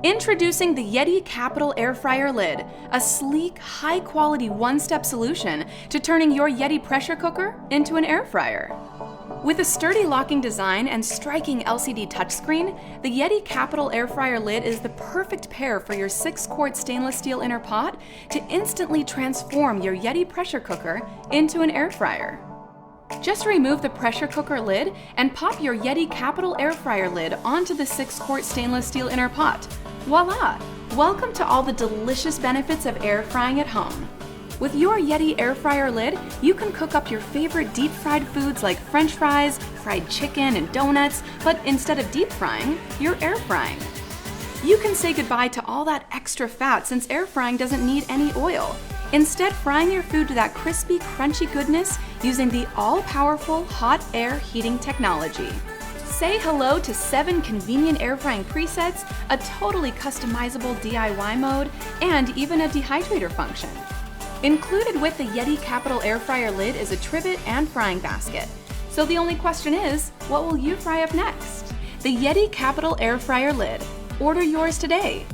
Introducing the Yeti Capital Air Fryer Lid, a sleek, high-quality one-step solution to turning your Yeti pressure cooker into an air fryer. With a sturdy locking design and striking LCD touchscreen, the Yeti Capital Air Fryer Lid is the perfect pair for your 6-quart stainless steel inner pot to instantly transform your Yeti pressure cooker into an air fryer. Just remove the pressure cooker lid and pop your Yeti Capital Air Fryer Lid onto the 6-quart stainless steel inner pot. Voila! Welcome to all the delicious benefits of air frying at home. With your Yeti Air Fryer Lid, you can cook up your favorite deep-fried foods like French fries, fried chicken, and donuts, but instead of deep frying, you're air frying. You can say goodbye to all that extra fat since air frying doesn't need any oil. Instead, frying your food to that crispy, crunchy goodness using the all-powerful hot air heating technology. Say hello to 7 convenient air frying presets, a totally customizable DIY mode, and even a dehydrator function. Included with the Yeti Capital Air Fryer Lid is a trivet and frying basket. So the only question is, what will you fry up next? The Yeti Capital Air Fryer Lid. Order yours today.